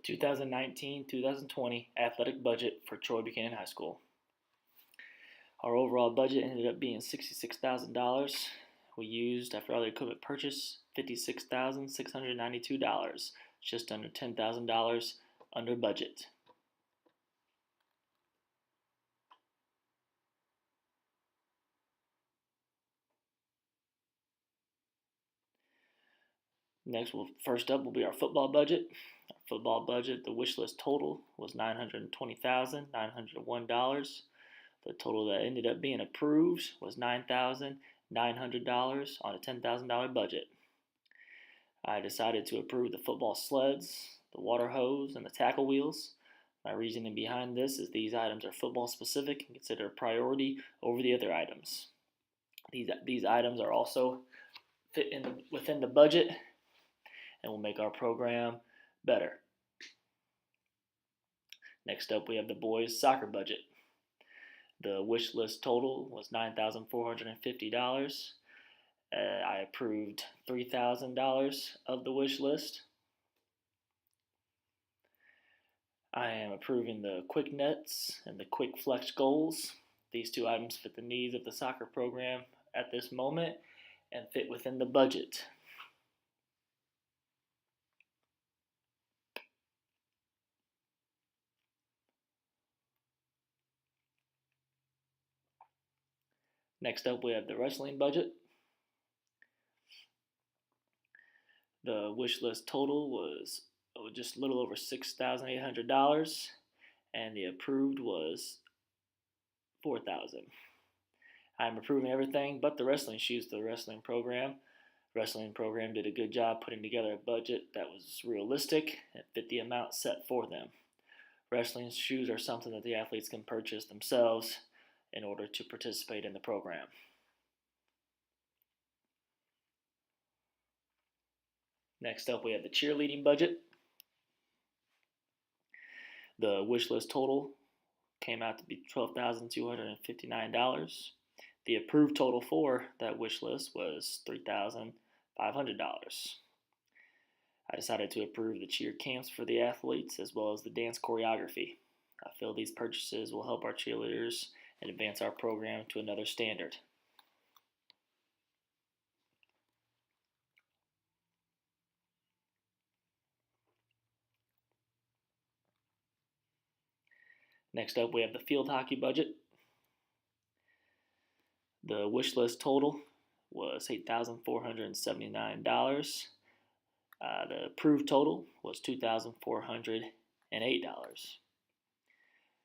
2019-2020 athletic budget for Troy Buchanan High School. Our overall budget ended up being $66,000. We used, after all the equipment purchase, $56,692, just under $10,000 under budget. First up will be our football budget. Our football budget, the wish list total was $920,901. The total that ended up being approved was $9,900 on a $10,000 budget. I decided to approve the football sleds, the water hose, and the tackle wheels. My reasoning behind this is these items are football specific and considered a priority over the other items. These items are also fit within the budget and will make our program better. Next up, we have the boys' soccer budget. The wish list total was $9,450. I approved $3,000 of the wish list. I am approving the quick nets and the quick flex goals. These two items fit the needs of the soccer program at this moment and fit within the budget. Next up, we have the wrestling budget. The wish list total was just a little over $6,800, and the approved was $4,000. I'm approving everything but the wrestling shoes to the wrestling program. The wrestling program did a good job putting together a budget that was realistic and fit the amount set for them. Wrestling shoes are something that the athletes can purchase themselves in order to participate in the program. Next up, we have the cheerleading budget. The wish list total came out to be $12,259. The approved total for that wish list was $3,500. I decided to approve the cheer camps for the athletes as well as the dance choreography. I feel these purchases will help our cheerleaders and advance our program to another standard. Next up, we have the field hockey budget. The wish list total was $8,479. The approved total was $2,408.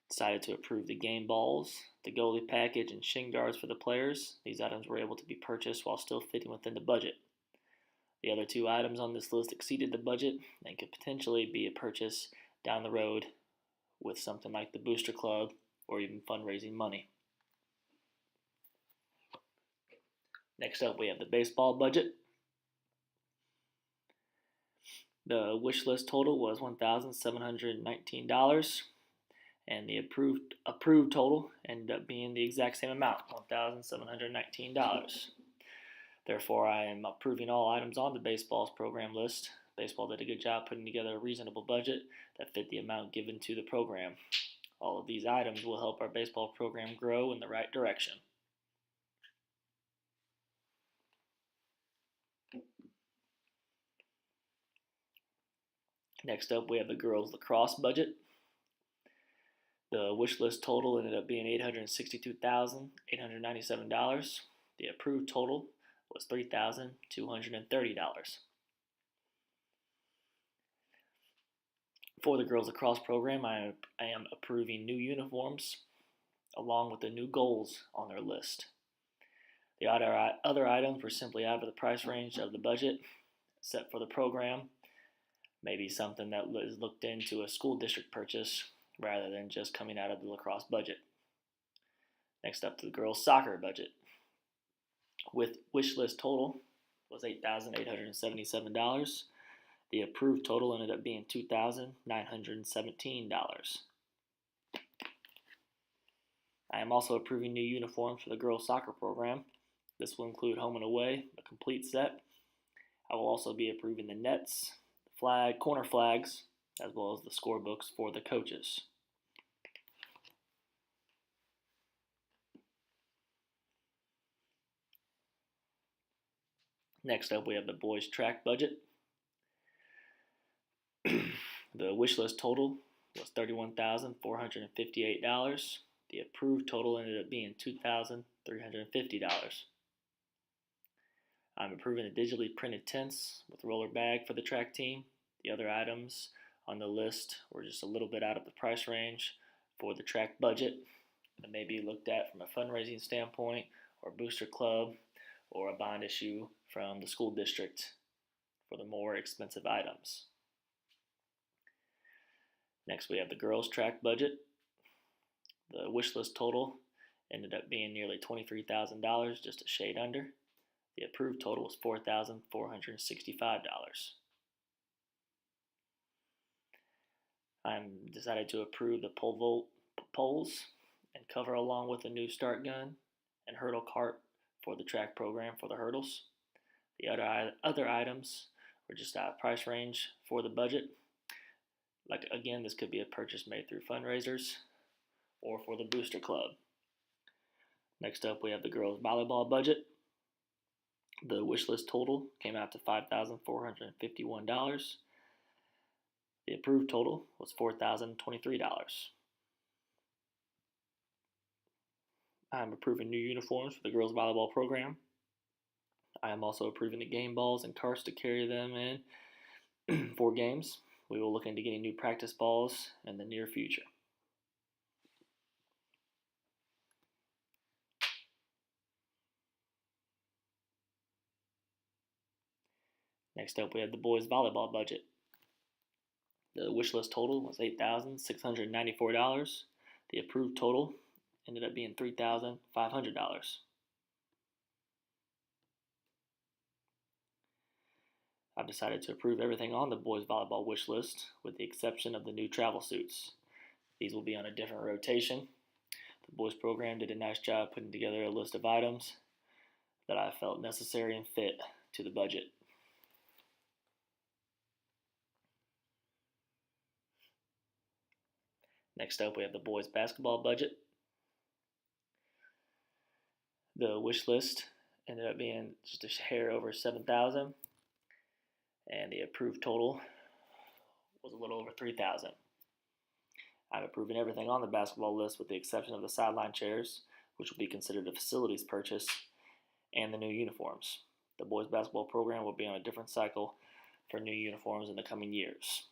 Decided to approve the game balls, the goalie package, and shin guards for the players. These items were able to be purchased while still fitting within the budget. The other two items on this list exceeded the budget and could potentially be a purchase down the road with something like the Booster Club or even fundraising money. Next up, we have the baseball budget. The wish list total was $1,719, and the approved total ended up being the exact same amount, $1,719. Therefore, I am approving all items on the baseball's program list. Baseball did a good job putting together a reasonable budget that fit the amount given to the program. All of these items will help our baseball program grow in the right direction. Next up, we have the girls' lacrosse budget. The wish list total ended up being $862,897. The approved total was $3,230. For the girls' lacrosse program, I am approving new uniforms along with the new goals on their list. The other items were simply out of the price range of the budget set for the program. Maybe something that is looked into a school district purchase rather than just coming out of the lacrosse budget. Next up, the girls' soccer budget. With wish list total was $8,877. The approved total ended up being $2,917. I am also approving new uniforms for the girls' soccer program. This will include home and away, a complete set. I will also be approving the nets, corner flags, as well as the scorebooks for the coaches. Next up, we have the boys track budget. The wish list total was $31,458. The approved total ended up being $2,350. I'm approving the digitally printed tents with roller bag for the track team. The other items on the list were just a little bit out of the price range for the track budget that may be looked at from a fundraising standpoint, or booster club, or a bond issue from the school district for the more expensive items. Next, we have the girls track budget. The wish list total ended up being nearly $23,000, just a shade under. The approved total was $4,465. I'm decided to approve the pole vault poles and cover, along with a new start gun and hurdle cart for the track program for the hurdles. The other items were just out of price range for the budget. Like, again, this could be a purchase made through fundraisers or for the booster club. Next up, we have the girls volleyball budget. The wish list total came out to $5,451. The approved total was $4,023. I'm approving new uniforms for the girls volleyball program. I am also approving the game balls and carts to carry them in for games. We will look into getting new practice balls in the near future. Next up, we have the boys volleyball budget. The wish list total was $8,694. The approved total ended up being $3,500. I've decided to approve everything on the boys volleyball wish list with the exception of the new travel suits. These will be on a different rotation. The boys program did a nice job putting together a list of items that I felt necessary and fit to the budget. Next up, we have the boys basketball budget. The wish list ended up being just a hair over $7,000, and the approved total was a little over $3,000. I'm approving everything on the basketball list with the exception of the sideline chairs, which will be considered a facilities purchase, and the new uniforms. The boys basketball program will be on a different cycle for new uniforms in the coming years.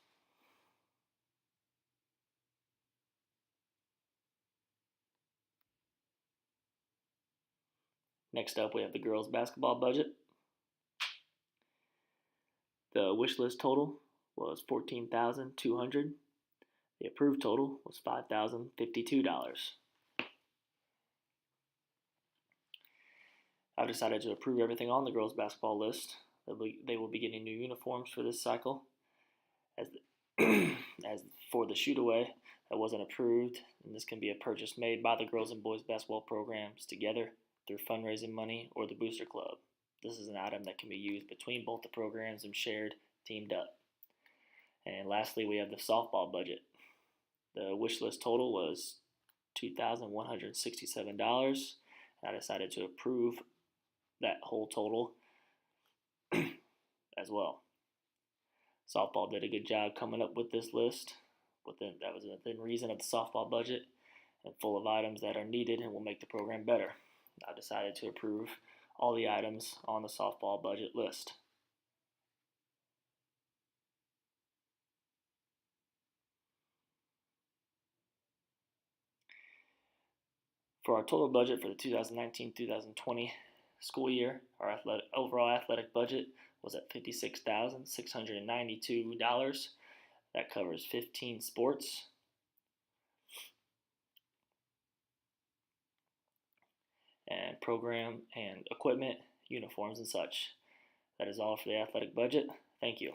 Next up, we have the girls basketball budget. The wish list total was $14,200. The approved total was $5,052. I've decided to approve everything on the girls basketball list. They will be getting new uniforms for this cycle. As for the shoot away, that wasn't approved, and this can be a purchase made by the girls and boys basketball programs together through fundraising money or the booster club. This is an item that can be used between both the programs and shared, teamed up. And lastly, we have the softball budget. The wish list total was $2,167. I decided to approve that whole total as well. Softball did a good job coming up with this list. That was within reason of the softball budget and full of items that are needed and will make the program better. I decided to approve all the items on the softball budget list. For our total budget for the 2019-2020 school year, our overall athletic budget was at $56,692. That covers 15 sports. And program and equipment, uniforms, and such. That is all for the athletic budget. Thank you.